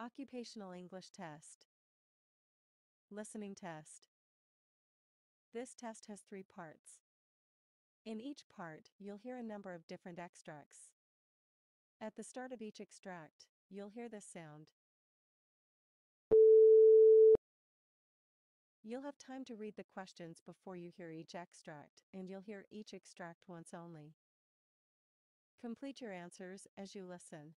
Occupational English test. Listening test. This test has 3 parts. In each part, you'll hear a number of different extracts. At the start of each extract, you'll hear this sound. You'll have time to read the questions before you hear each extract, and you'll hear each extract once only. Complete your answers as you listen.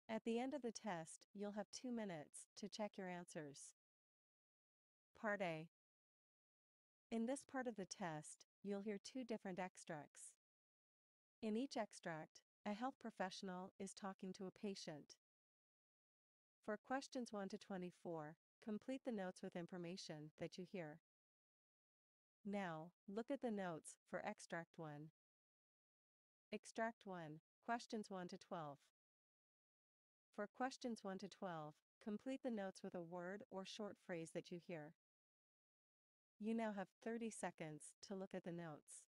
At the end of the test, you'll have 2 minutes to check your answers. Part A. In this part of the test, you'll hear 2 different extracts. In each extract, a health professional is talking to a patient. For questions 1 to 24, complete the notes with information that you hear. Now, look at the notes for Extract 1. Extract 1, questions 1 to 12. For questions 1 to 12, complete the notes with a word or short phrase that you hear. You now have 30 seconds to look at the notes.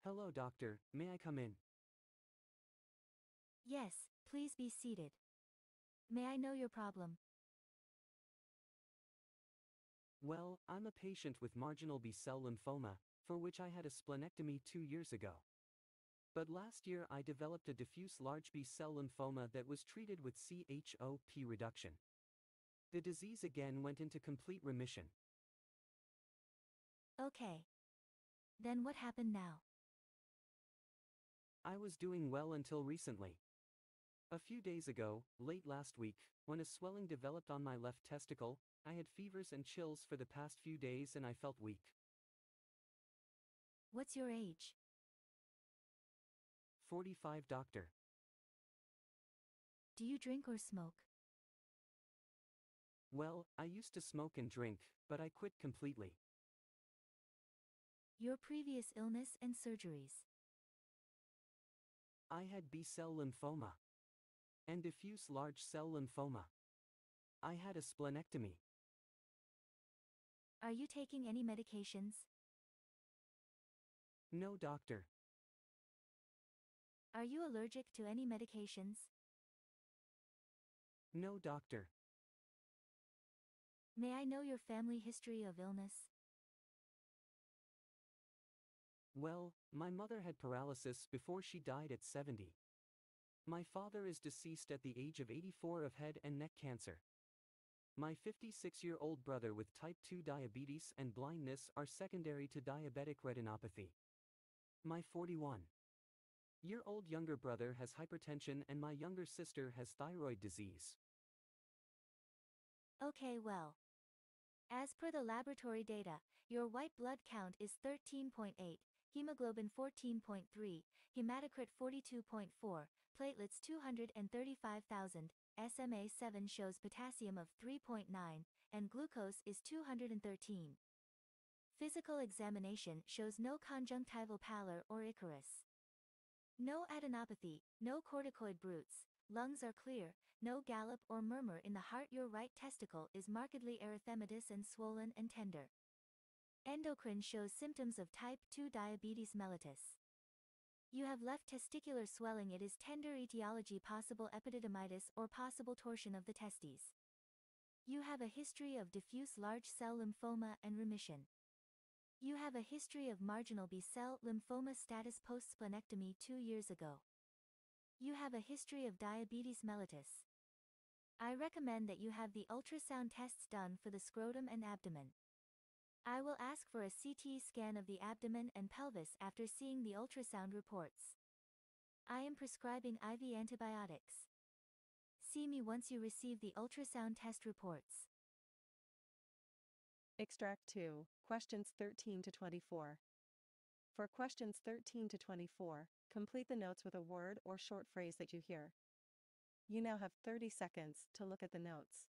Hello, doctor. May I come in? Yes, please be seated. May I know your problem? Well, I'm a patient with marginal B-cell lymphoma, for which I had a splenectomy 2 years ago. But last year I developed a diffuse large B-cell lymphoma that was treated with CHOP reduction. The disease again went into complete remission. Okay. Then what happened now? I was doing well until recently. A few days ago, late last week, when a swelling developed on my left testicle, I had fevers and chills for the past few days and I felt weak. What's your age? 45, doctor. Do you drink or smoke? Well, I used to smoke and drink, but I quit completely. Your previous illness and surgeries. I had B-cell lymphoma and diffuse large cell lymphoma. I had a splenectomy. Are you taking any medications? No, doctor. Are you allergic to any medications? No, doctor. May I know your family history of illness? Well, my mother had paralysis before she died at 70. My father is deceased at the age of 84 of head and neck cancer. My 56-year-old brother with type 2 diabetes and blindness are secondary to diabetic retinopathy. My 41-year-old younger brother has hypertension and my younger sister has thyroid disease. Okay, well. As per the laboratory data, your white blood count is 13.8, hemoglobin 14.3, hematocrit 42.4, platelets 235,000, SMA7 shows potassium of 3.9, and glucose is 213. Physical examination shows no conjunctival pallor or Icarus. No adenopathy, no corticoid bruits, lungs are clear, no gallop or murmur in the heart. Your right testicle is markedly erythematous and swollen and tender. Endocrine shows symptoms of type 2 diabetes mellitus. You have left testicular swelling. It is tender etiology, possible epididymitis or possible torsion of the testes. You have a history of diffuse large cell lymphoma and remission. You have a history of marginal B-cell lymphoma status post-splenectomy 2 years ago. You have a history of diabetes mellitus. I recommend that you have the ultrasound tests done for the scrotum and abdomen. I will ask for a CT scan of the abdomen and pelvis after seeing the ultrasound reports. I am prescribing IV antibiotics. See me once you receive the ultrasound test reports. Extract 2, questions 13 to 24. For questions 13 to 24, complete the notes with a word or short phrase that you hear. You now have 30 seconds to look at the notes.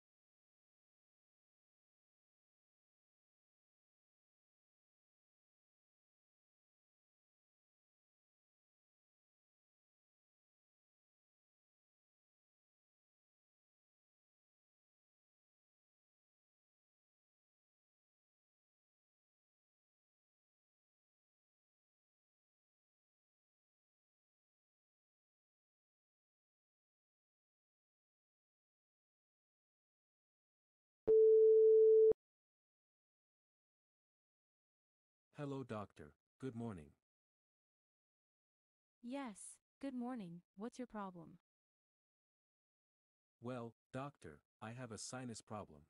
Hello, doctor. Good morning. Yes, good morning. What's your problem? Well, doctor, I have a sinus problem.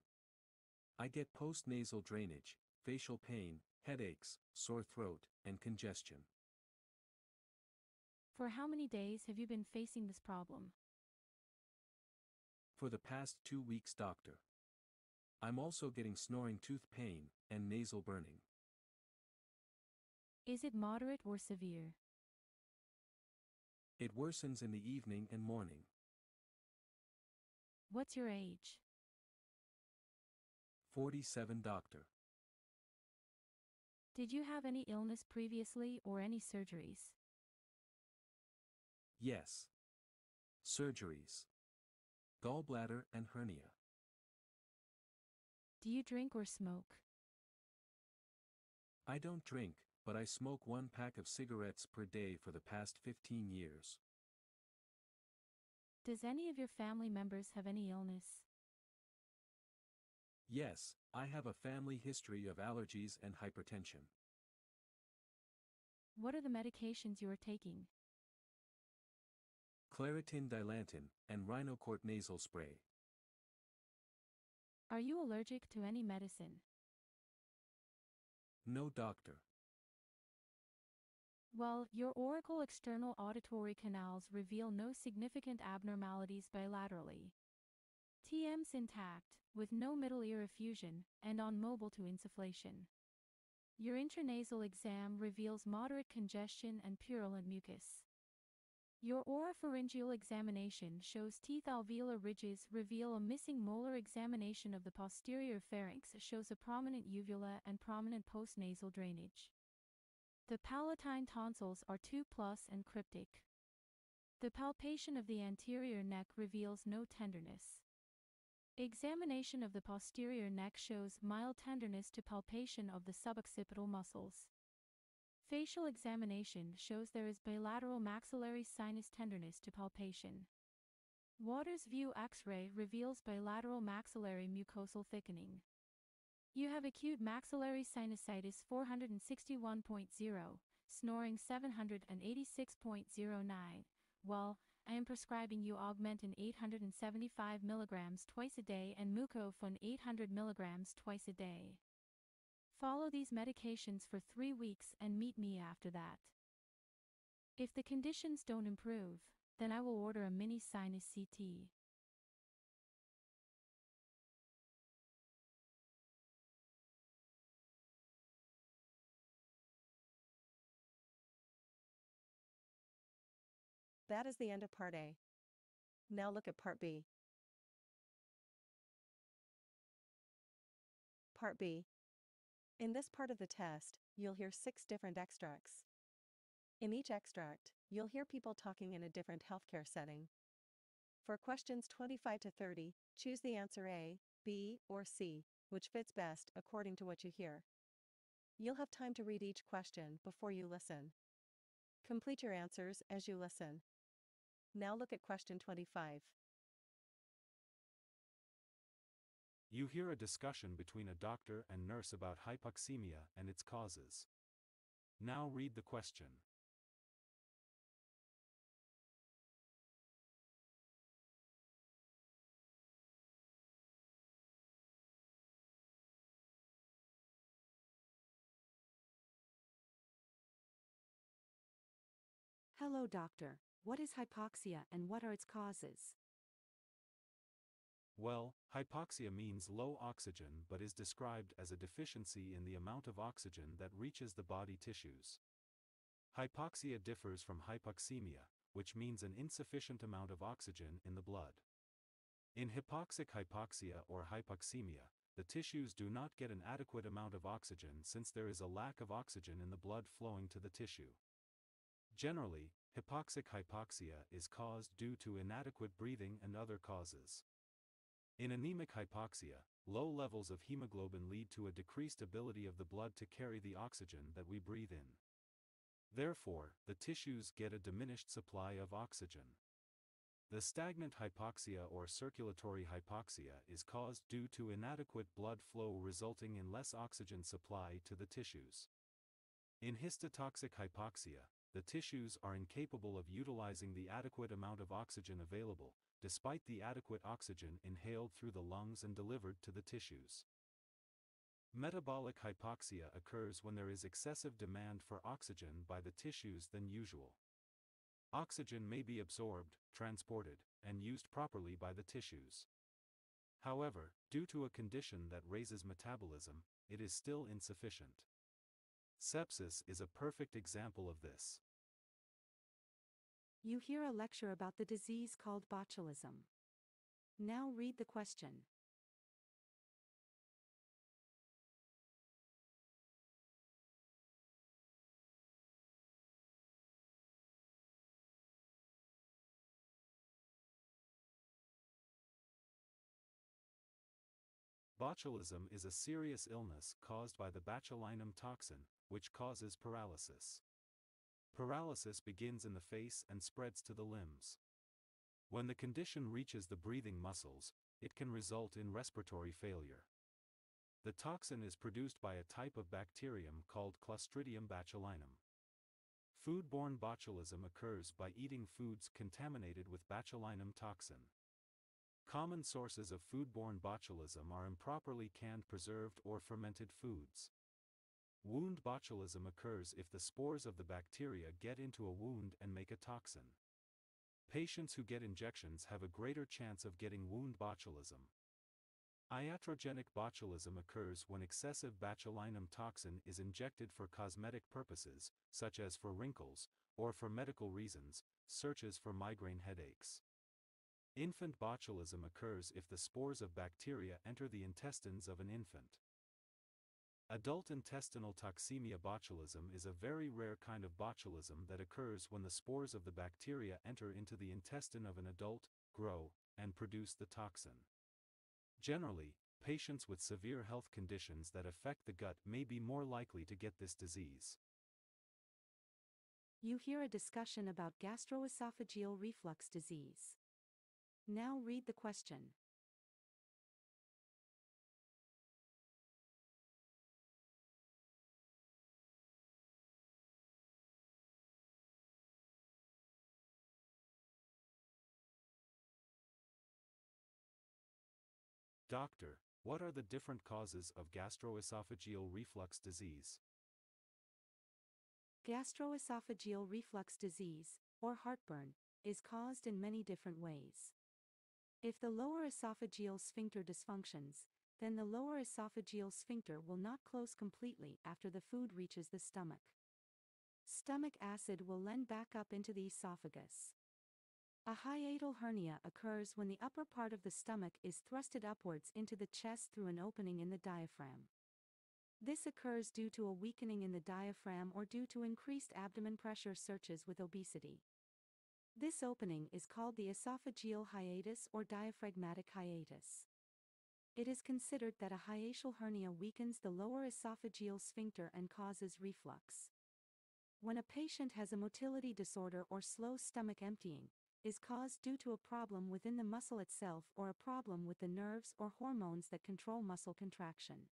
I get postnasal drainage, facial pain, headaches, sore throat, and congestion. For how many days have you been facing this problem? For the past 2 weeks, doctor. I'm also getting snoring tooth pain and nasal burning. Is it moderate or severe? It worsens in the evening and morning. What's your age? 47, doctor. Did you have any illness previously or any surgeries? Yes. Surgeries. Gallbladder and hernia. Do you drink or smoke? I don't drink, but I smoke 1 pack of cigarettes per day for the past 15 years. Does any of your family members have any illness? Yes, I have a family history of allergies and hypertension. What are the medications you are taking? Claritin Dilantin and Rhinocort nasal spray. Are you allergic to any medicine? No, doctor. Well, your auricle external auditory canals reveal no significant abnormalities bilaterally. TM's intact, with no middle ear effusion, and on mobile to insufflation. Your intranasal exam reveals moderate congestion and purulent mucus. Your oropharyngeal examination shows teeth alveolar ridges reveal a missing molar. Examination of the posterior pharynx shows a prominent uvula and prominent postnasal drainage. The palatine tonsils are 2+ and cryptic. The palpation of the anterior neck reveals no tenderness. Examination of the posterior neck shows mild tenderness to palpation of the suboccipital muscles. Facial examination shows there is bilateral maxillary sinus tenderness to palpation. Waters view X-ray reveals bilateral maxillary mucosal thickening. You have acute maxillary sinusitis 461.0, snoring 786.09. Well, I am prescribing you Augmentin 875 mg twice a day and Mucofun 800 mg twice a day. Follow these medications for 3 weeks and meet me after that. If the conditions don't improve, then I will order a mini sinus CT. That is the end of Part A. Now look at Part B. Part B. In this part of the test, you'll hear 6 different extracts. In each extract, you'll hear people talking in a different healthcare setting. For questions 25 to 30, choose the answer A, B, or C, which fits best according to what you hear. You'll have time to read each question before you listen. Complete your answers as you listen. Now look at question 25. You hear a discussion between a doctor and nurse about hypoxemia and its causes. Now read the question. Hello, doctor. What is hypoxia and what are its causes? Well, hypoxia means low oxygen but is described as a deficiency in the amount of oxygen that reaches the body tissues. Hypoxia differs from hypoxemia, which means an insufficient amount of oxygen in the blood. In hypoxic hypoxia or hypoxemia, the tissues do not get an adequate amount of oxygen since there is a lack of oxygen in the blood flowing to the tissue. Generally, hypoxic hypoxia is caused due to inadequate breathing and other causes. In anemic hypoxia, low levels of hemoglobin lead to a decreased ability of the blood to carry the oxygen that we breathe in. Therefore, the tissues get a diminished supply of oxygen. The stagnant hypoxia or circulatory hypoxia is caused due to inadequate blood flow resulting in less oxygen supply to the tissues. In histotoxic hypoxia, the tissues are incapable of utilizing the adequate amount of oxygen available, despite the adequate oxygen inhaled through the lungs and delivered to the tissues. Metabolic hypoxia occurs when there is excessive demand for oxygen by the tissues than usual. Oxygen may be absorbed, transported, and used properly by the tissues. However, due to a condition that raises metabolism, it is still insufficient. Sepsis is a perfect example of this. You hear a lecture about the disease called botulism. Now read the question. Botulism is a serious illness caused by the botulinum toxin, which causes paralysis. Paralysis begins in the face and spreads to the limbs. When the condition reaches the breathing muscles, it can result in respiratory failure. The toxin is produced by a type of bacterium called Clostridium botulinum. Foodborne botulism occurs by eating foods contaminated with botulinum toxin. Common sources of foodborne botulism are improperly canned, preserved, or fermented foods. Wound botulism occurs if the spores of the bacteria get into a wound and make a toxin. Patients who get injections have a greater chance of getting wound botulism. Iatrogenic botulism occurs when excessive botulinum toxin is injected for cosmetic purposes, such as for wrinkles, or for medical reasons, such as for migraine headaches. Infant botulism occurs if the spores of bacteria enter the intestines of an infant. Adult intestinal toxemia botulism is a very rare kind of botulism that occurs when the spores of the bacteria enter into the intestine of an adult, grow, and produce the toxin. Generally, patients with severe health conditions that affect the gut may be more likely to get this disease. You hear a discussion about gastroesophageal reflux disease. Now read the question. Doctor, what are the different causes of gastroesophageal reflux disease? Gastroesophageal reflux disease, or heartburn, is caused in many different ways. If the lower esophageal sphincter dysfunctions, then the lower esophageal sphincter will not close completely after the food reaches the stomach. Stomach acid will lend back up into the esophagus. A hiatal hernia occurs when the upper part of the stomach is thrusted upwards into the chest through an opening in the diaphragm. This occurs due to a weakening in the diaphragm or due to increased abdomen pressure searches with obesity. This opening is called the esophageal hiatus or diaphragmatic hiatus. It is considered that a hiatal hernia weakens the lower esophageal sphincter and causes reflux. When a patient has a motility disorder or slow stomach emptying, is caused due to a problem within the muscle itself or a problem with the nerves or hormones that control muscle contraction.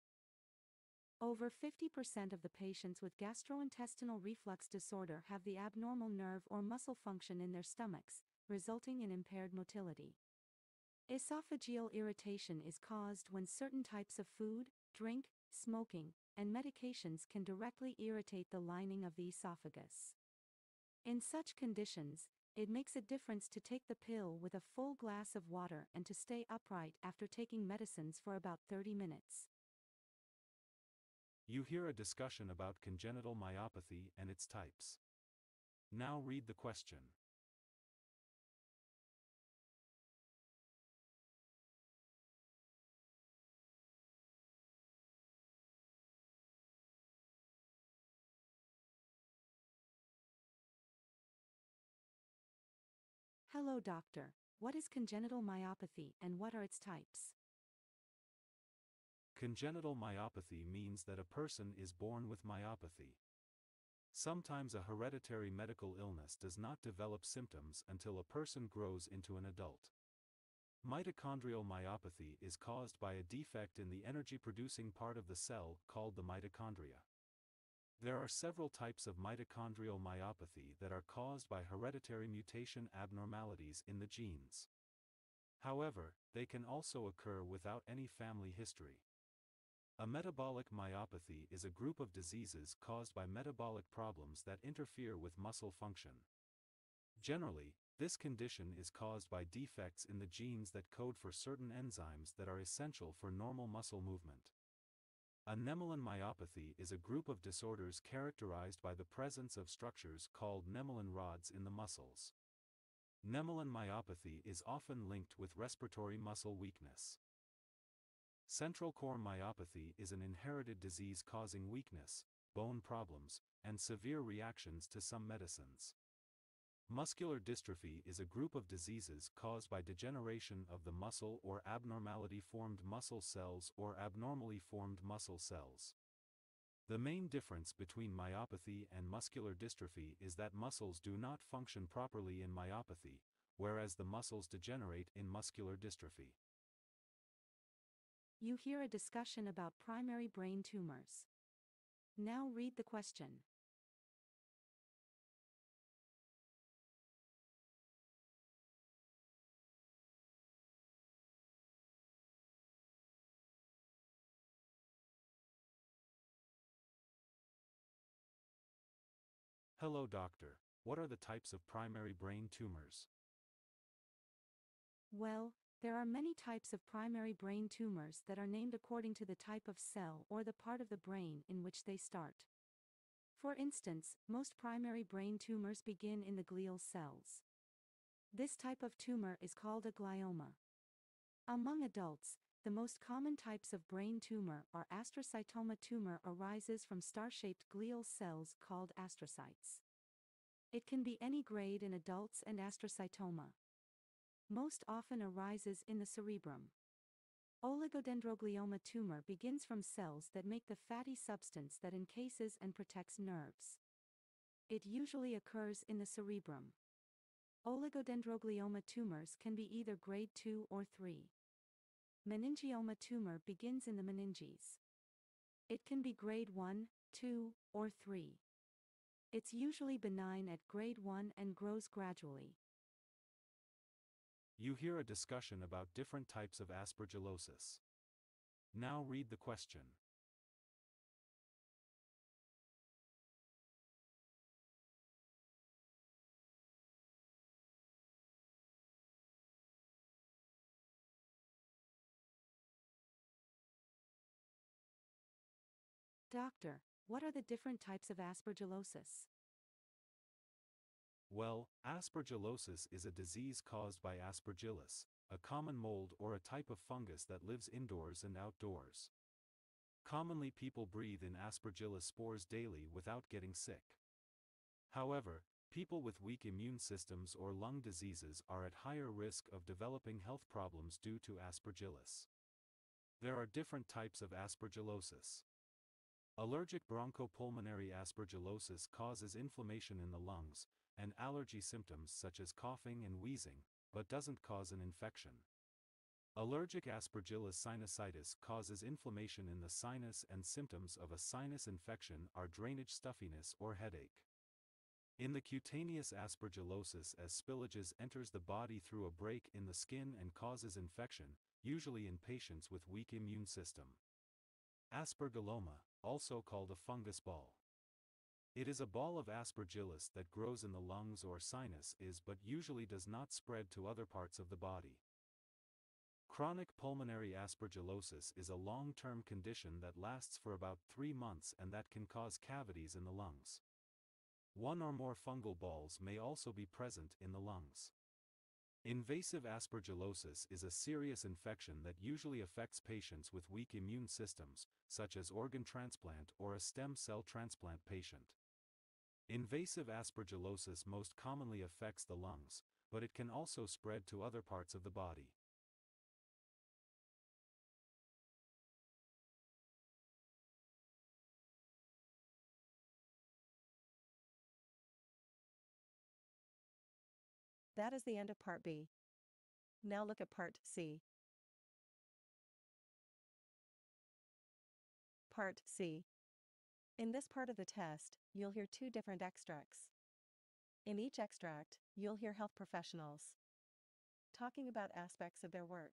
Over 50% of the patients with gastrointestinal reflux disorder have the abnormal nerve or muscle function in their stomachs, resulting in impaired motility. Esophageal irritation is caused when certain types of food, drink, smoking, and medications can directly irritate the lining of the esophagus. In such conditions, it makes a difference to take the pill with a full glass of water and to stay upright after taking medicines for about 30 minutes. You hear a discussion about congenital myopathy and its types. Now read the question. Hello, doctor. What is congenital myopathy and what are its types? Congenital myopathy means that a person is born with myopathy. Sometimes a hereditary medical illness does not develop symptoms until a person grows into an adult. Mitochondrial myopathy is caused by a defect in the energy-producing part of the cell called the mitochondria. There are several types of mitochondrial myopathy that are caused by hereditary mutation abnormalities in the genes. However, they can also occur without any family history. A metabolic myopathy is a group of diseases caused by metabolic problems that interfere with muscle function. Generally, this condition is caused by defects in the genes that code for certain enzymes that are essential for normal muscle movement. A Nemelin myopathy is a group of disorders characterized by the presence of structures called Nemelin rods in the muscles. Nemelin myopathy is often linked with respiratory muscle weakness. Central core myopathy is an inherited disease causing weakness, bone problems, and severe reactions to some medicines. Muscular dystrophy is a group of diseases caused by degeneration of the muscle or abnormality formed muscle cells or abnormally formed muscle cells. The main difference between myopathy and muscular dystrophy is that muscles do not function properly in myopathy, whereas the muscles degenerate in muscular dystrophy. You hear a discussion about primary brain tumors. Now read the question. Hello, doctor. What are the types of primary brain tumors? Well, there are many types of primary brain tumors that are named according to the type of cell or the part of the brain in which they start. For instance, most primary brain tumors begin in the glial cells. This type of tumor is called a glioma. Among adults, the most common types of brain tumor are astrocytoma. Tumor arises from star-shaped glial cells called astrocytes. It can be any grade in adults and astrocytoma. Most often arises in the cerebrum. Oligodendroglioma tumor begins from cells that make the fatty substance that encases and protects nerves. It usually occurs in the cerebrum. Oligodendroglioma tumors can be either grade 2 or 3. Meningioma tumor begins in the meninges. It can be grade 1, 2, or 3. It's usually benign at grade 1 and grows gradually. You hear a discussion about different types of aspergillosis. Now read the question. Doctor, what are the different types of aspergillosis? Well, aspergillosis is a disease caused by Aspergillus, a common mold or a type of fungus that lives indoors and outdoors. Commonly, people breathe in Aspergillus spores daily without getting sick. However, people with weak immune systems or lung diseases are at higher risk of developing health problems due to Aspergillus. There are different types of aspergillosis. Allergic bronchopulmonary aspergillosis causes inflammation in the lungs and allergy symptoms such as coughing and wheezing, but doesn't cause an infection. Allergic Aspergillus sinusitis causes inflammation in the sinus, and symptoms of a sinus infection are drainage, stuffiness, or headache. In the cutaneous aspergillosis, as spillages enters the body through a break in the skin and causes infection, usually in patients with weak immune system. Aspergilloma, also called a fungus ball. It is a ball of aspergillus that grows in the lungs or sinus but usually does not spread to other parts of the body. Chronic pulmonary aspergillosis is a long-term condition that lasts for about 3 months and that can cause cavities in the lungs. One or more fungal balls may also be present in the lungs. Invasive aspergillosis is a serious infection that usually affects patients with weak immune systems, such as organ transplant or a stem cell transplant patient. Invasive aspergillosis most commonly affects the lungs, but it can also spread to other parts of the body. That is the end of Part B. Now look at Part C. Part C. In this part of the test, you'll hear two different extracts. In each extract, you'll hear health professionals talking about aspects of their work.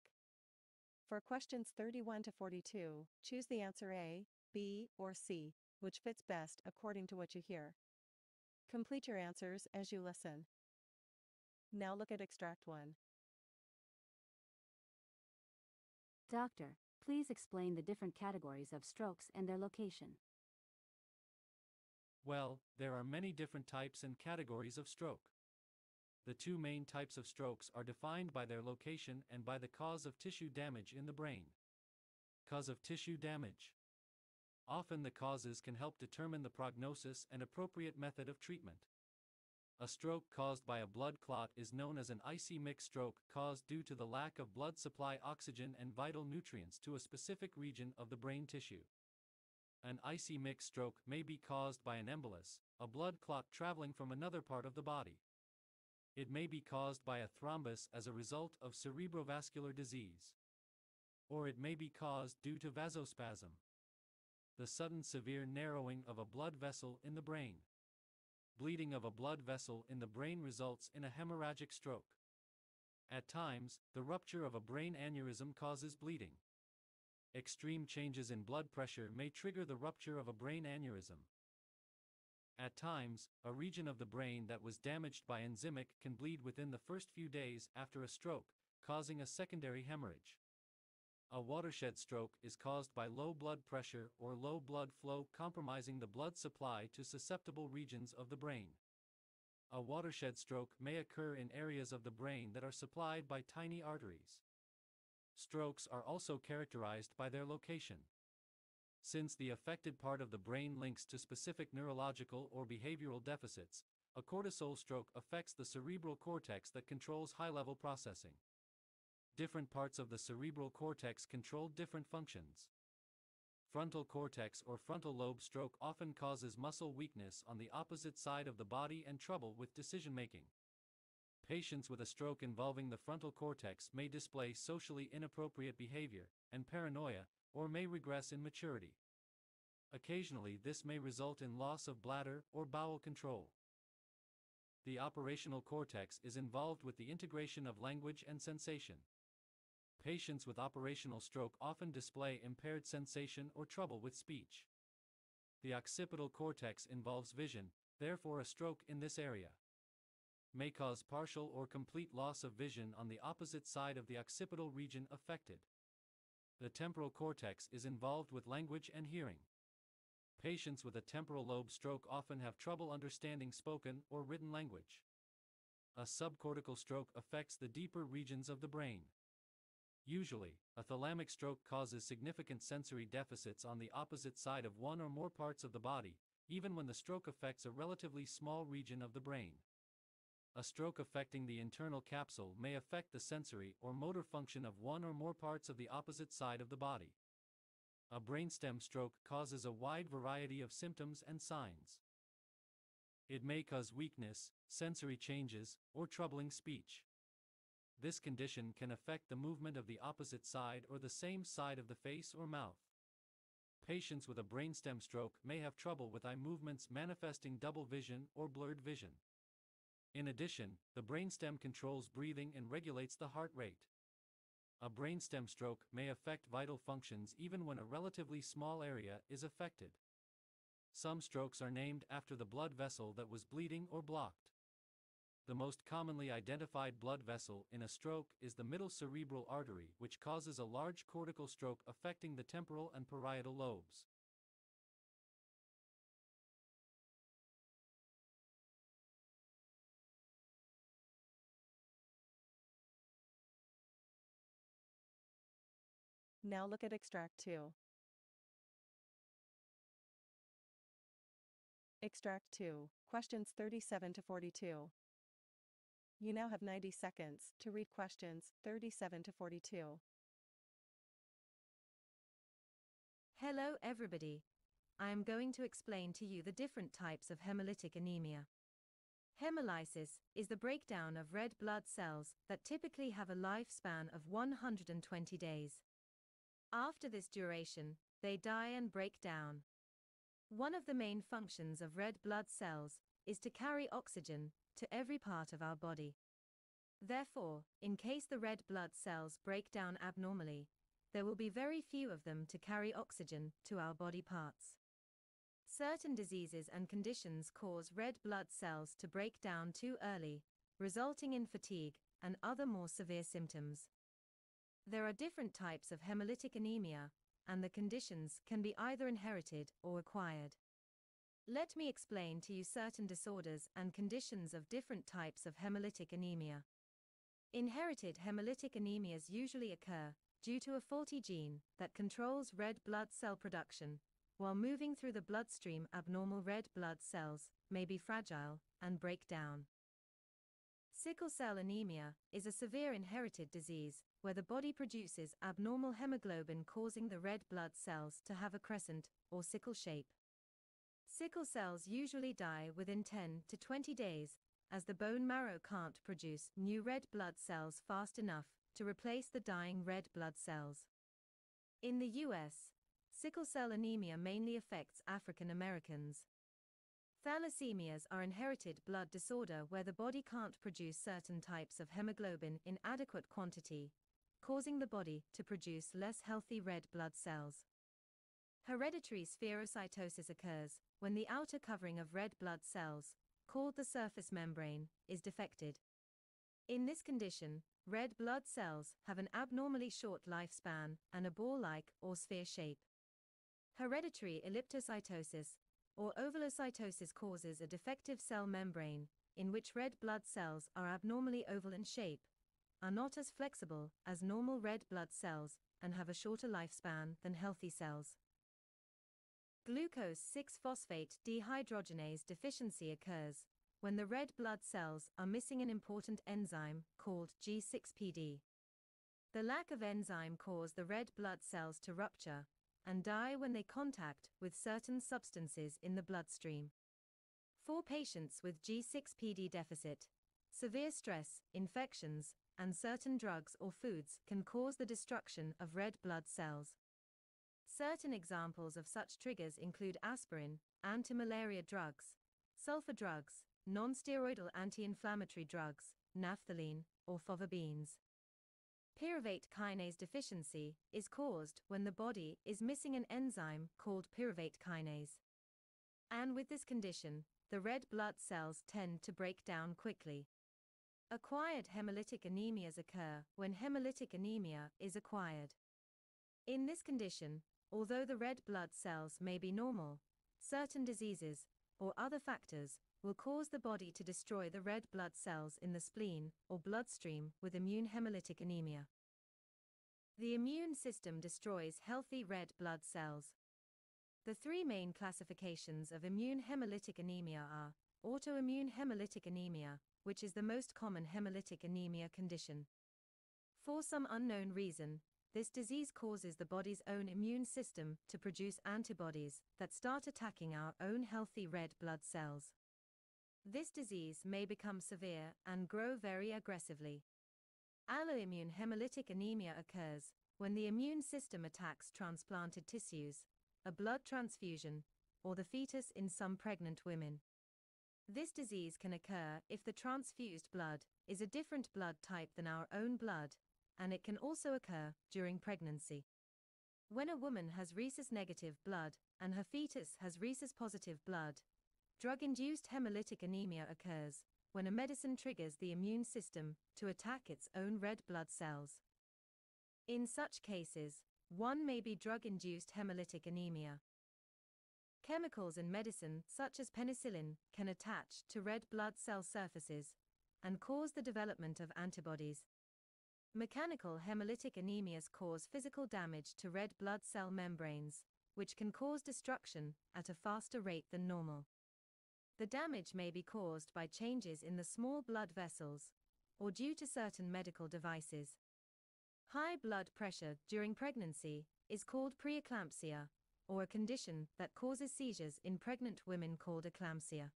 For questions 31 to 42, choose the answer A, B, or C, which fits best according to what you hear. Complete your answers as you listen. Now look at Extract 1. Doctor, please explain the different categories of strokes and their location. Well, there are many different types and categories of stroke. The two main types of strokes are defined by their location and by the cause of tissue damage in the brain. Cause of tissue damage. Often the causes can help determine the prognosis and appropriate method of treatment. A stroke caused by a blood clot is known as an ischemic stroke caused due to the lack of blood supply oxygen and vital nutrients to a specific region of the brain tissue. An ischemic stroke may be caused by an embolus, a blood clot traveling from another part of the body. It may be caused by a thrombus as a result of cerebrovascular disease. Or it may be caused due to vasospasm, the sudden severe narrowing of a blood vessel in the brain. Bleeding of a blood vessel in the brain results in a hemorrhagic stroke. At times, the rupture of a brain aneurysm causes bleeding. Extreme changes in blood pressure may trigger the rupture of a brain aneurysm. At times, a region of the brain that was damaged by enzymic can bleed within the first few days after a stroke, causing a secondary hemorrhage. A watershed stroke is caused by low blood pressure or low blood flow compromising the blood supply to susceptible regions of the brain. A watershed stroke may occur in areas of the brain that are supplied by tiny arteries. Strokes are also characterized by their location. Since the affected part of the brain links to specific neurological or behavioral deficits, a cortisol stroke affects the cerebral cortex that controls high-level processing. Different parts of the cerebral cortex control different functions. Frontal cortex or frontal lobe stroke often causes muscle weakness on the opposite side of the body and trouble with decision-making. Patients with a stroke involving the frontal cortex may display socially inappropriate behavior and paranoia, or may regress in maturity. Occasionally, this may result in loss of bladder or bowel control. The operational cortex is involved with the integration of language and sensation. Patients with operational stroke often display impaired sensation or trouble with speech. The occipital cortex involves vision, therefore a stroke in this area may cause partial or complete loss of vision on the opposite side of the occipital region affected. The temporal cortex is involved with language and hearing. Patients with a temporal lobe stroke often have trouble understanding spoken or written language. A subcortical stroke affects the deeper regions of the brain. Usually, a thalamic stroke causes significant sensory deficits on the opposite side of one or more parts of the body, even when the stroke affects a relatively small region of the brain. A stroke affecting the internal capsule may affect the sensory or motor function of one or more parts of the opposite side of the body. A brainstem stroke causes a wide variety of symptoms and signs. It may cause weakness, sensory changes, or troubling speech. This condition can affect the movement of the opposite side or the same side of the face or mouth. Patients with a brainstem stroke may have trouble with eye movements manifesting double vision or blurred vision. In addition, the brainstem controls breathing and regulates the heart rate. A brainstem stroke may affect vital functions even when a relatively small area is affected. Some strokes are named after the blood vessel that was bleeding or blocked. The most commonly identified blood vessel in a stroke is the middle cerebral artery, which causes a large cortical stroke affecting the temporal and parietal lobes. Now look at extract 2. Extract 2, questions 37 to 42. You now have 90 seconds to read questions 37 to 42. Hello everybody. I am going to explain to you the different types of hemolytic anemia. Hemolysis is the breakdown of red blood cells that typically have a lifespan of 120 days. After this duration, they die and break down. One of the main functions of red blood cells is to carry oxygen to every part of our body. Therefore, in case the red blood cells break down abnormally, there will be very few of them to carry oxygen to our body parts. Certain diseases and conditions cause red blood cells to break down too early, resulting in fatigue and other more severe symptoms. There are different types of hemolytic anemia, and the conditions can be either inherited or acquired. Let me explain to you certain disorders and conditions of different types of hemolytic anemia. Inherited hemolytic anemias usually occur due to a faulty gene that controls red blood cell production. While moving through the bloodstream, abnormal red blood cells may be fragile and break down. Sickle cell anemia is a severe inherited disease where the body produces abnormal hemoglobin, causing the red blood cells to have a crescent or sickle shape. Sickle cells usually die within 10 to 20 days, as the bone marrow can't produce new red blood cells fast enough to replace the dying red blood cells. In the US, sickle cell anemia mainly affects African Americans. Thalassemias are inherited blood disorder where the body can't produce certain types of hemoglobin in adequate quantity, causing the body to produce less healthy red blood cells. Hereditary spherocytosis occurs when the outer covering of red blood cells, called the surface membrane, is defected. In this condition, red blood cells have an abnormally short lifespan and a ball-like or sphere shape. Hereditary elliptocytosis, or ovalocytosis, causes a defective cell membrane, in which red blood cells are abnormally oval in shape, are not as flexible as normal red blood cells, and have a shorter lifespan than healthy cells. Glucose 6-phosphate dehydrogenase deficiency occurs when the red blood cells are missing an important enzyme called G6PD. The lack of enzyme causes the red blood cells to rupture and die when they contact with certain substances in the bloodstream. For patients with G6PD deficit, severe stress, infections, and certain drugs or foods can cause the destruction of red blood cells. Certain examples of such triggers include aspirin, anti-malaria drugs, sulfur drugs, non-steroidal anti-inflammatory drugs, naphthalene, or fovabines. Pyruvate kinase deficiency is caused when the body is missing an enzyme called pyruvate kinase. And with this condition, the red blood cells tend to break down quickly. Acquired hemolytic anemias occur when hemolytic anemia is acquired. In this condition, although the red blood cells may be normal, certain diseases or other factors will cause the body to destroy the red blood cells in the spleen or bloodstream with immune hemolytic anemia. The immune system destroys healthy red blood cells. The three main classifications of immune hemolytic anemia are autoimmune hemolytic anemia, which is the most common hemolytic anemia condition. For some unknown reason, this disease causes the body's own immune system to produce antibodies that start attacking our own healthy red blood cells. This disease may become severe and grow very aggressively. Alloimmune hemolytic anemia occurs when the immune system attacks transplanted tissues, a blood transfusion, or the fetus in some pregnant women. This disease can occur if the transfused blood is a different blood type than our own blood, and it can also occur during pregnancy. When a woman has rhesus-negative blood and her fetus has rhesus-positive blood, drug-induced hemolytic anemia occurs when a medicine triggers the immune system to attack its own red blood cells. In such cases, one may be drug-induced hemolytic anemia. Chemicals in medicine, such as penicillin, can attach to red blood cell surfaces and cause the development of antibodies. Mechanical hemolytic anemias cause physical damage to red blood cell membranes, which can cause destruction at a faster rate than normal. The damage may be caused by changes in the small blood vessels, or due to certain medical devices. High blood pressure during pregnancy is called preeclampsia, or a condition that causes seizures in pregnant women called eclampsia.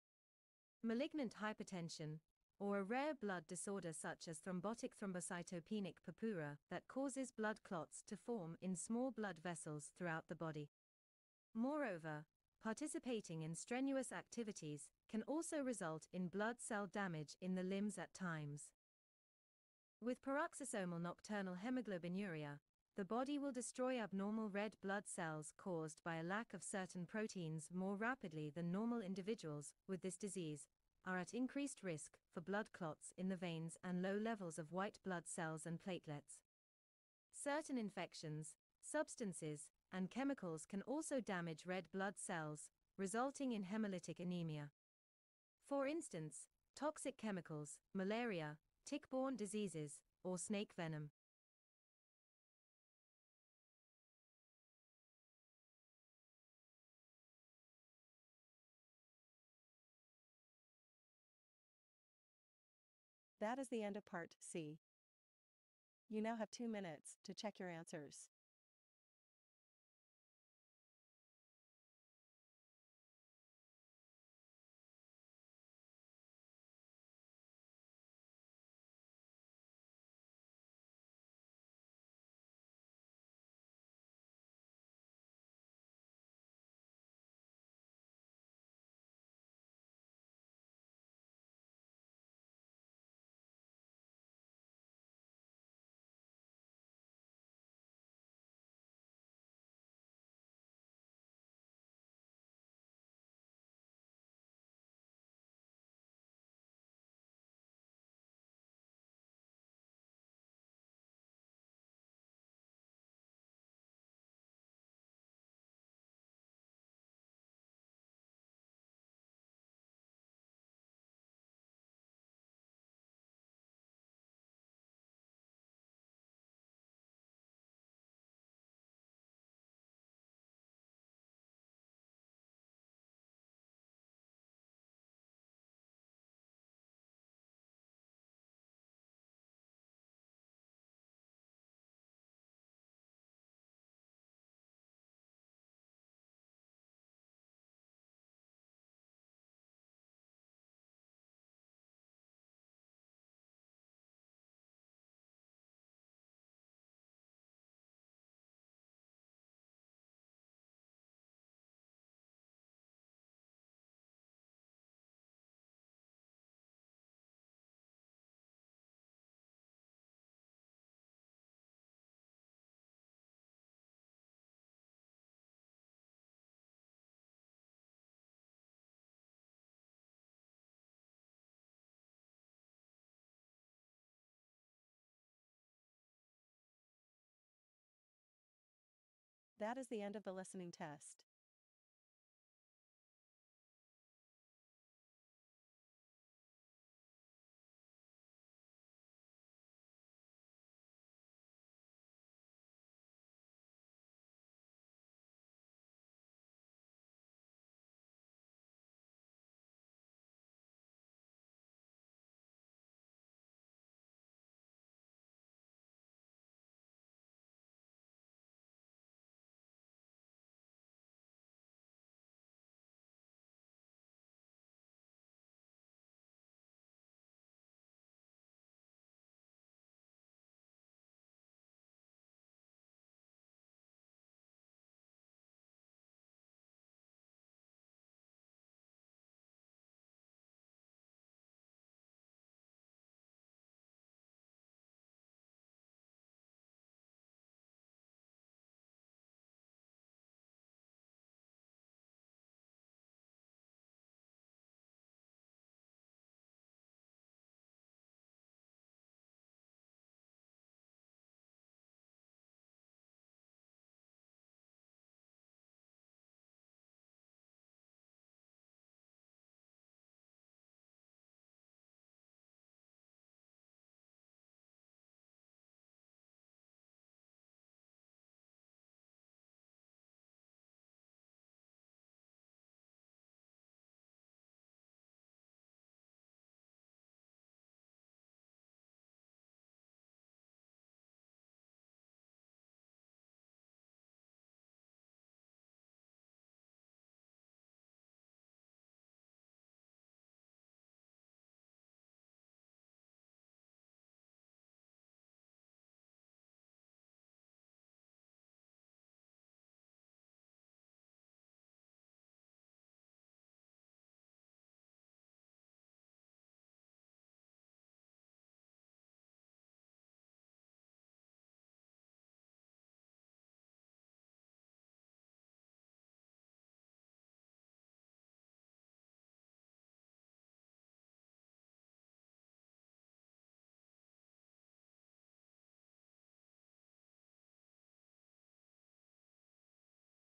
Malignant hypertension, or a rare blood disorder such as thrombotic thrombocytopenic purpura that causes blood clots to form in small blood vessels throughout the body. Moreover, participating in strenuous activities can also result in blood cell damage in the limbs at times. With paroxysomal nocturnal hemoglobinuria, the body will destroy abnormal red blood cells caused by a lack of certain proteins more rapidly than normal. Individuals with this disease are at increased risk for blood clots in the veins and low levels of white blood cells and platelets. Certain infections, substances, and chemicals can also damage red blood cells, resulting in hemolytic anemia. For instance, toxic chemicals, malaria, tick-borne diseases, or snake venom. That is the end of Part C. You now have 2 minutes to check your answers. That is the end of the listening test.